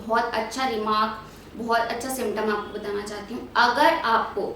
बहुत अच्छा रिमार्क, बहुत अच्छा सिम्टम आपको बताना चाहती हूँ। अगर आपको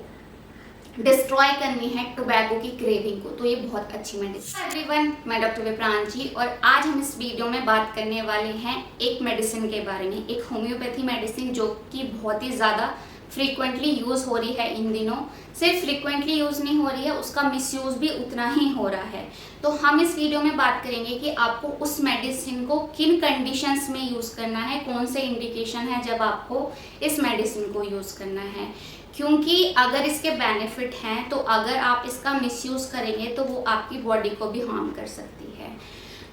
डिस्ट्रॉय करनी है टोबैको की क्रेविंग को तो ये बहुत अच्छी मेडिसिन। एवरीवन, मैं डॉक्टर विप्रांची और आज हम इस वीडियो में बात करने वाले हैं एक मेडिसिन के बारे में, एक होम्योपैथी मेडिसिन जो कि बहुत ही ज़्यादा फ्रीक्वेंटली यूज़ हो रही है इन दिनों। सिर्फ फ्रीक्वेंटली यूज़ नहीं हो रही है, उसका मिसयूज़ भी उतना ही हो रहा है। तो हम इस वीडियो में बात करेंगे कि आपको उस मेडिसिन को किन कंडीशंस में यूज़ करना है, कौन से इंडिकेशन है जब आपको इस मेडिसिन को यूज़ करना है। क्योंकि अगर इसके बेनिफिट हैं तो अगर आप इसका मिसयूज़ करेंगे तो वो आपकी बॉडी को भी हार्म कर सकती है।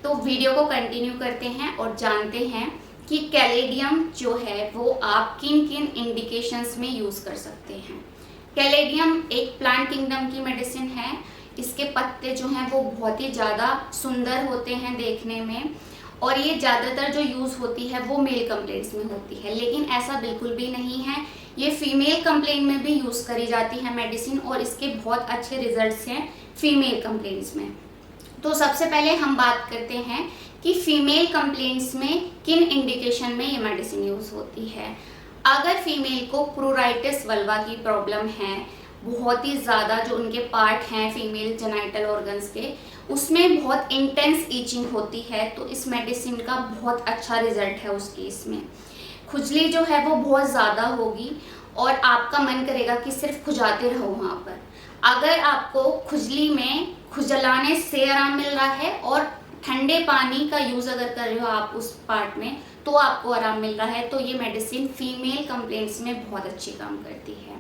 तो वीडियो को कंटिन्यू करते हैं और जानते हैं कि कैलेडियम जो है वो आप किन किन इंडिकेशंस में यूज़ कर सकते हैं। कैलेडियम एक प्लांट किंगडम की मेडिसिन है। इसके पत्ते जो हैं वो बहुत ही ज़्यादा सुंदर होते हैं देखने में और ये ज़्यादातर जो यूज़ होती है वो मेल कंप्लेंट्स में होती है, लेकिन ऐसा बिल्कुल भी नहीं है। ये फीमेल कंप्लेंट में भी यूज़ करी जाती है मेडिसिन और इसके बहुत अच्छे रिजल्ट्स हैं फीमेल कंप्लेंट्स में। तो सबसे पहले हम बात करते हैं कि फीमेल कंप्लेंट्स में किन इंडिकेशन में ये मेडिसिन यूज़ होती है। अगर फीमेल को प्रूराइटिस वल्वा की प्रॉब्लम है, बहुत ही ज़्यादा जो उनके पार्ट हैं फीमेल जेनाइटल ऑर्गन्स के, उसमें बहुत इंटेंस ईचिंग होती है तो इस मेडिसिन का बहुत अच्छा रिजल्ट है उस केस में। खुजली जो है वो बहुत ज़्यादा होगी और आपका मन करेगा कि सिर्फ खुजाते रहो वहाँ पर। अगर आपको खुजली में खुजलाने से आराम मिल रहा है और ठंडे पानी का यूज़ अगर कर रहे हो आप उस पार्ट में तो आपको आराम मिल रहा है तो ये मेडिसिन फीमेल कंप्लेंट्स में बहुत अच्छी काम करती है।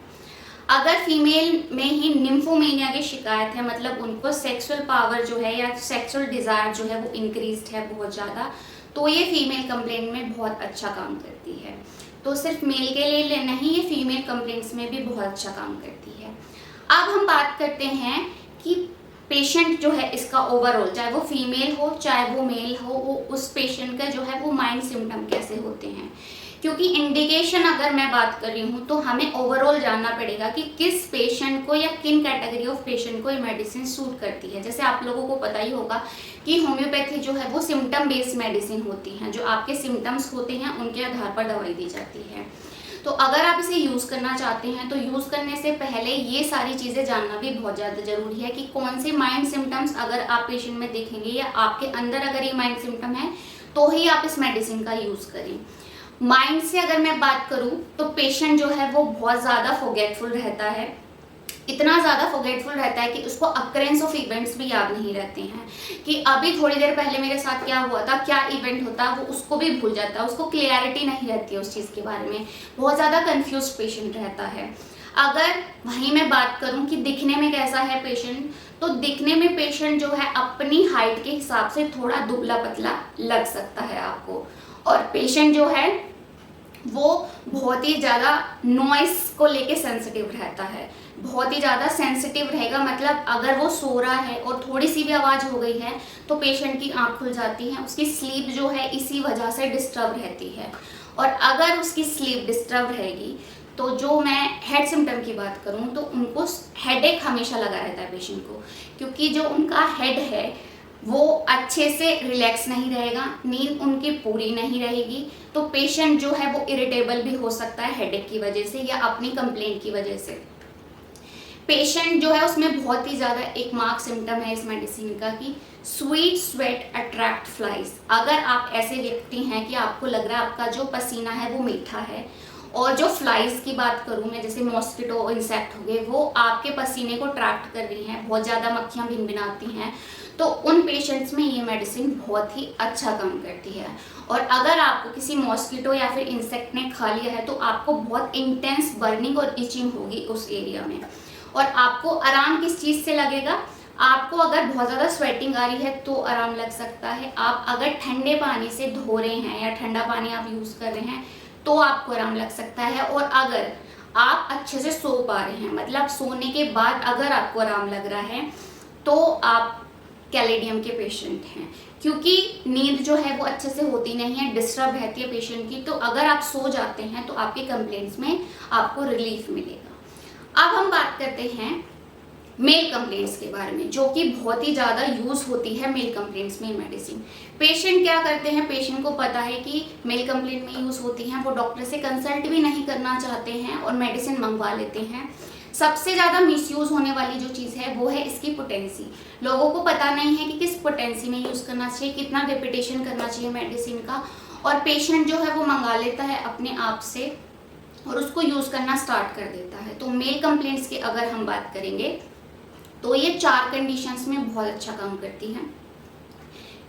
अगर फीमेल में ही निम्फोमेनिया की शिकायत है, मतलब उनको सेक्सुअल पावर जो है या सेक्सुअल डिज़ायर जो है वो इंक्रीज्ड है बहुत ज़्यादा, तो ये फीमेल कंप्लेंट में बहुत अच्छा काम करती है। तो सिर्फ मेल के लिए नहीं, ये फीमेल कंप्लेंट्स में भी बहुत अच्छा काम करती है। अब हम बात करते हैं कि पेशेंट जो है इसका ओवरऑल, चाहे वो फीमेल हो चाहे वो मेल हो, वो उस पेशेंट का जो है वो माइंड सिम्टम कैसे होते हैं। क्योंकि इंडिकेशन अगर मैं बात कर रही हूँ तो हमें ओवरऑल जानना पड़ेगा कि किस पेशेंट को या किन कैटेगरी ऑफ पेशेंट को ये मेडिसिन सूट करती है। जैसे आप लोगों को पता ही होगा कि होम्योपैथी जो है वो सिम्टम बेस्ड मेडिसिन होती हैं, जो आपके सिम्टम्स होते हैं उनके आधार पर दवाई दी जाती है। तो अगर आप इसे यूज़ करना चाहते हैं तो यूज़ करने से पहले ये सारी चीज़ें जानना भी बहुत ज़्यादा ज़रूरी है कि कौन से माइंड सिम्टम्स अगर आप पेशेंट में देखेंगे या आपके अंदर अगर ये माइंड सिम्टम है तो ही आप इस मेडिसिन का यूज़ करें। माइंड से अगर मैं बात करूं तो पेशेंट जो है वो बहुत ज़्यादा फॉरगेटफुल रहता है, इतना ज़्यादा फॉरगेटफुल रहता है कि उसको अकरेंस ऑफ इवेंट्स भी याद नहीं रहते हैं कि अभी थोड़ी देर पहले मेरे साथ क्या हुआ था, क्या इवेंट होता, वो उसको भी भूल जाता है, उसको क्लियरिटी नहीं रहती है उस चीज़ के बारे में, बहुत ज़्यादा कंफ्यूज पेशेंट रहता है। अगर वहीं मैं बात करूं कि दिखने में कैसा है पेशेंट, तो दिखने में पेशेंट जो है अपनी हाइट के हिसाब से थोड़ा दुबला पतला लग सकता है आपको, और पेशेंट जो है वो बहुत ही ज़्यादा नॉइस को लेके सेंसिटिव रहता है, बहुत ही ज़्यादा सेंसिटिव रहेगा। मतलब अगर वो सो रहा है और थोड़ी सी भी आवाज़ हो गई है तो पेशेंट की आंख खुल जाती है, उसकी स्लीप जो है इसी वजह से डिस्टर्ब रहती है। और अगर उसकी स्लीप डिस्टर्ब रहेगी तो जो मैं हेड सिम्टम की बात करूं तो उनको हेडेक हमेशा लगा रहता है पेशेंट को, क्योंकि जो उनका हेड है वो अच्छे से रिलैक्स नहीं रहेगा, नींद उनकी पूरी नहीं रहेगी, तो पेशेंट जो है वो इरिटेबल भी हो सकता है हेडेक की वजह से या अपनी कंप्लेंट की वजह से। पेशेंट जो है उसमें बहुत ही ज़्यादा एक मार्क सिम्टम है इस मेडिसिन का कि स्वीट स्वेट अट्रैक्ट फ्लाइज। अगर आप ऐसे व्यक्ति हैं कि आपको लग रहा है आपका जो पसीना है वो मीठा है और जो फ्लाइज की बात करूँ मैं, जैसे मॉस्किटो इंसेक्ट हो गए, वो आपके पसीने को अट्रैक्ट कर रही हैं, बहुत ज़्यादा मक्खियाँ भिनभिनाती हैं, तो उन पेशेंट्स में ये मेडिसिन बहुत ही अच्छा काम करती है। और अगर आपको किसी मॉस्किटो या फिर इंसेक्ट ने खा लिया है तो आपको बहुत इंटेंस बर्निंग और इचिंग होगी उस एरिया में। और आपको आराम किस चीज़ से लगेगा, आपको अगर बहुत ज़्यादा स्वेटिंग आ रही है तो आराम लग सकता है, आप अगर ठंडे पानी से धो रहे हैं या ठंडा पानी आप यूज़ कर रहे हैं तो आपको आराम लग सकता है। और अगर आप अच्छे से सो पा रहे हैं, मतलब सोने के बाद अगर आपको आराम लग रहा है तो आप कैलेडियम के पेशेंट हैं, क्योंकि नींद जो है वो अच्छे से होती नहीं है, डिस्टर्ब रहती है पेशेंट की, तो अगर आप सो जाते हैं तो आपके कंप्लेंट्स में आपको रिलीफ मिलेगा। अब हम बात करते हैं मेल कंप्लेंट्स के बारे में, जो कि बहुत ही ज़्यादा यूज़ होती है मेल कंप्लेंट्स में मेडिसिन। पेशेंट क्या करते हैं, पेशेंट को पता है कि मेल कंप्लेंट में यूज़ होती हैं, वो डॉक्टर से कंसल्ट भी नहीं करना चाहते हैं और मेडिसिन मंगवा लेते हैं। सबसे ज़्यादा मिसयूज़ होने वाली जो चीज़ है वो है इसकी पोटेंसी। लोगों को पता नहीं है कि किस पोटेंसी में यूज़ करना चाहिए, कितना रेपिटेशन करना चाहिए मेडिसिन का, और पेशेंट जो है वो मंगा लेता है अपने आप से और उसको यूज़ करना स्टार्ट कर देता है। तो मेल कंप्लेंट्स की अगर हम बात करेंगे तो ये 4 कंडीशंस में बहुत अच्छा काम करती है।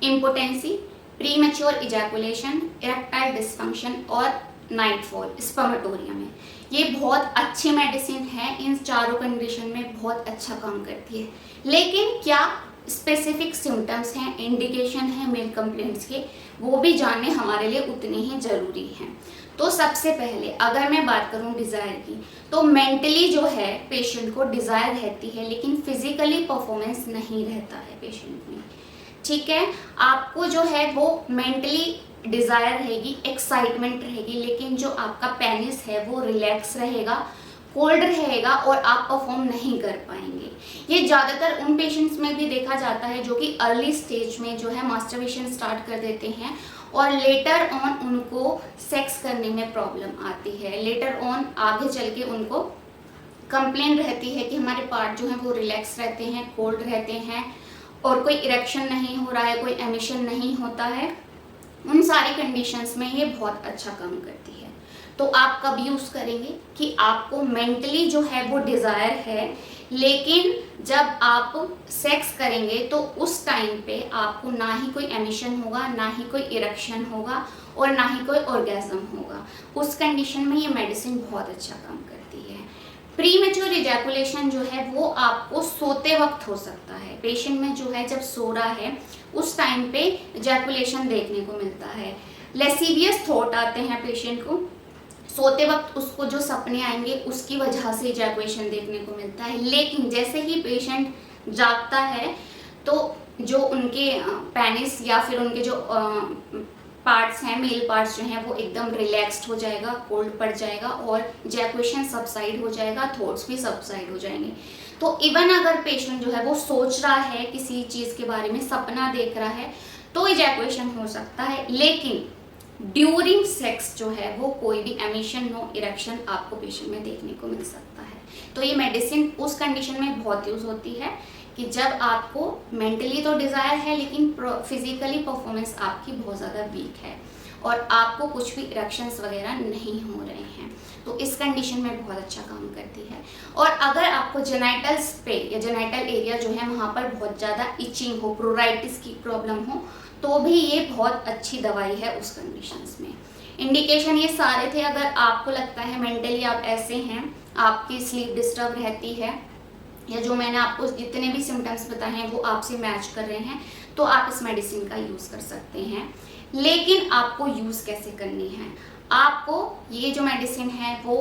Impotency, premature ejaculation, erectile dysfunction और नाइटफॉल, स्पर्मेटोरिया में। ये बहुत अच्छी मेडिसिन है, इन चारों कंडीशन में बहुत अच्छा काम करती है। लेकिन क्या स्पेसिफिक सिम्टम्स हैं, इंडिकेशन है मेल कंप्लेंट्स के, वो भी जानने हमारे लिए उतने ही ज़रूरी हैं। तो सबसे पहले अगर मैं बात करूं डिज़ायर की, तो मेंटली जो है पेशेंट को डिज़ायर रहती है, लेकिन फिजिकली परफॉर्मेंस नहीं रहता है पेशेंट में। ठीक है, आपको जो है वो मेंटली डिज़ायर रहेगी, एक्साइटमेंट रहेगी, लेकिन जो आपका पेनिस है वो रिलैक्स रहेगा, कोल्ड रहेगा और आप परफॉर्म नहीं कर पाएंगे। ये ज़्यादातर उन पेशेंट्स में भी देखा जाता है जो कि अर्ली स्टेज में जो है मास्टरबेशन स्टार्ट कर देते हैं और लेटर ऑन उनको सेक्स करने में प्रॉब्लम आती है। लेटर ऑन आगे चल के उनको कंप्लेन रहती है कि हमारे पार्ट जो हैं वो रिलैक्स रहते हैं, कोल्ड रहते हैं और कोई इरेक्शन नहीं हो रहा है, कोई एमिशन नहीं होता है। उन सारी कंडीशंस में ये बहुत अच्छा काम करती है। तो आप कब यूज़ करेंगे कि आपको मेंटली जो है वो डिज़ायर है, लेकिन जब आप सेक्स करेंगे तो उस टाइम पे आपको ना ही कोई एमिशन होगा, ना ही कोई इरेक्शन होगा और ना ही कोई ऑर्गेज़म होगा। उस कंडीशन में ये मेडिसिन बहुत अच्छा काम करती है। प्रीमेच्योर इजैकुलेशन जो है वो आपको सोते वक्त हो सकता है। पेशेंट में जो है जब सो रहा है उस टाइम पे इजैकुलेशन देखने को मिलता है। लेसीवियस थॉट आते हैं पेशेंट को, सोते वक्त उसको जो सपने आएंगे उसकी वजह से इजैकुलेशन देखने को मिलता है। लेकिन जैसे ही पेशेंट जागता है तो जो उनके पेनिस या फिर उनके जो पार्ट्स हैं, मेल पार्ट्स जो हैं वो एकदम रिलैक्स्ड हो जाएगा, कोल्ड पड़ जाएगा और इजैकुलेशन सबसाइड हो जाएगा, थॉट्स भी सबसाइड हो जाएंगे। तो इवन अगर पेशेंट जो है वो सोच रहा है किसी चीज़ के बारे में, सपना देख रहा है, तो इजैकुलेशन हो सकता है। लेकिन ड्यूरिंग सेक्स जो है वो कोई भी एमिशन, नो इरेक्शन आपको पेशेंट में देखने को मिल सकता है। तो ये मेडिसिन उस कंडीशन में बहुत यूज़ होती है कि जब आपको मेंटली तो डिज़ायर है लेकिन फिजिकली परफॉर्मेंस आपकी बहुत ज़्यादा वीक है और आपको कुछ भी इरेक्शंस वगैरह नहीं हो रहे हैं, तो इस कंडीशन में बहुत अच्छा काम करती है। और अगर आपको जेनाइटल्स पे या जेनाइटल एरिया जो है वहाँ पर बहुत ज़्यादा इचिंग हो, प्रोराइटिस की प्रॉब्लम हो, तो भी ये बहुत अच्छी दवाई है उस कंडीशंस में। इंडिकेशन ये सारे थे। अगर आपको लगता है मेंटली आप ऐसे हैं, आपकी स्लीप डिस्टर्ब रहती है, या जो मैंने आपको जितने भी सिम्टम्स बताए हैं वो आपसे मैच कर रहे हैं, तो आप इस मेडिसिन का यूज़ कर सकते हैं। लेकिन आपको यूज़ कैसे करनी है? आपको ये जो मेडिसिन है वो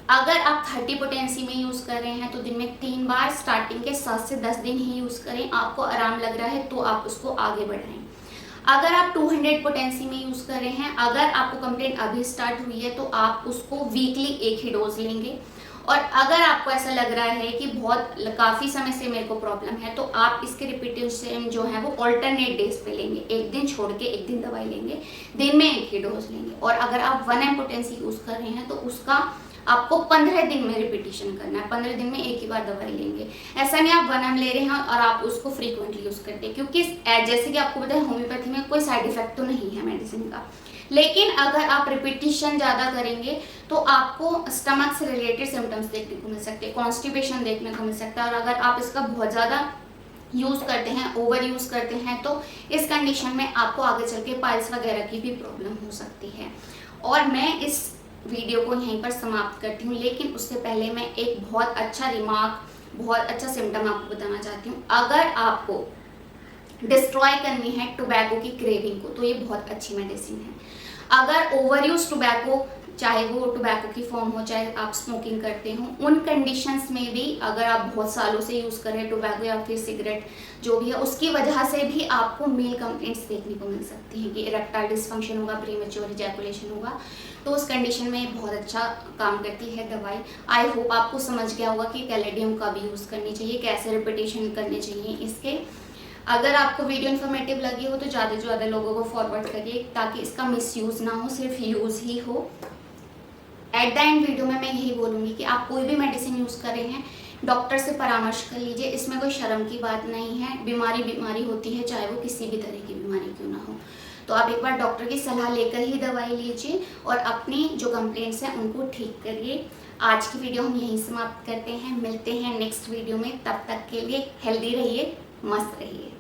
अगर आप 30 पोटेंसी में यूज़ कर रहे हैं तो दिन में 3 बार स्टार्टिंग के 7 से 10 दिन ही यूज़ करें। आपको आराम लग रहा है तो आप उसको आगे बढ़ाएं। अगर आप 200 पोटेंसी में यूज़ कर रहे हैं, अगर आपको कंप्लेंट अभी स्टार्ट हुई है तो आप उसको वीकली 1 ही डोज लेंगे। और अगर आपको ऐसा लग रहा है कि बहुत काफ़ी समय से मेरे को प्रॉब्लम है, तो आप इसके रिपीटेशन जो है वो ऑल्टरनेट डेज पे लेंगे, एक दिन छोड़ के एक दिन दवाई लेंगे, दिन में 1 ही डोज लेंगे। और अगर आप 1 mg पोटेंसी यूज़ कर रहे हैं तो उसका आपको 15 दिन में रिपीटेशन करना है, 15 दिन में 1 ही बार दवाई लेंगे। ऐसा नहीं आप 1 mg ले रहे हैं और आप उसको फ्रीक्वेंटली यूज़ करते हैं, क्योंकि जैसे कि आपको पता है होम्योपैथी में कोई साइड इफेक्ट तो नहीं है मेडिसिन का। लेकिन अगर आप रिपीटिशन ज़्यादा करेंगे तो आपको स्टमक से रिलेटेड सिम्टम्स देखने को मिल सकते हैं, कॉन्स्टिपेशन देखने को मिल सकता है। और अगर आप इसका बहुत ज़्यादा यूज़ करते हैं, ओवर यूज़ करते हैं, तो इस कंडीशन में आपको आगे चल के पाइल्स वगैरह की भी प्रॉब्लम हो सकती है। और मैं इस वीडियो को यहीं पर समाप्त करती हूँ, लेकिन उससे पहले मैं एक बहुत अच्छा रिमार्क, बहुत अच्छा सिम्टम आपको बताना चाहती हूँ। अगर आपको डिस्ट्रॉय करनी है टोबैको की क्रेविंग को, तो ये बहुत अच्छी मेडिसिन है। अगर ओवर यूज टोबैको चाहे वो टोबैको की फॉर्म हो, चाहे आप स्मोकिंग करते हो, उन कंडीशंस में भी अगर आप बहुत सालों से यूज़ कर रहे हैं टोबैको या फिर सिगरेट जो भी है, उसकी वजह से भी आपको मेल कंप्लेंट्स देखने को मिल सकती हैं कि इरेक्टाइल डिसफंक्शन होगा, प्रीमेच्योर इजैकुलेशन होगा। तो उस कंडीशन में बहुत अच्छा काम करती है दवाई। आई होप आपको समझ गया होगा कि कैलेडियम कब यूज़ करनी चाहिए, कैसे रिपीटेशन करने चाहिए इसके। अगर आपको वीडियो इन्फॉर्मेटिव लगी हो तो ज़्यादा से ज़्यादा लोगों को फॉरवर्ड करिए ताकि इसका मिसयूज़ ना हो, सिर्फ यूज़ ही हो। एट द एंड वीडियो में मैं यही बोलूँगी कि आप कोई भी मेडिसिन यूज़ कर रहे हैं, डॉक्टर से परामर्श कर लीजिए। इसमें कोई शर्म की बात नहीं है। बीमारी होती है, चाहे वो किसी भी तरह की बीमारी क्यों ना हो। तो आप एक बार डॉक्टर की सलाह लेकर ही दवाई लीजिए और अपनी जो कंप्लेंट्स हैं उनको ठीक करिए। आज की वीडियो हम यहीं समाप्त करते हैं, मिलते हैं नेक्स्ट वीडियो में। तब तक के लिए हेल्दी रहिए, मस्त रहिए।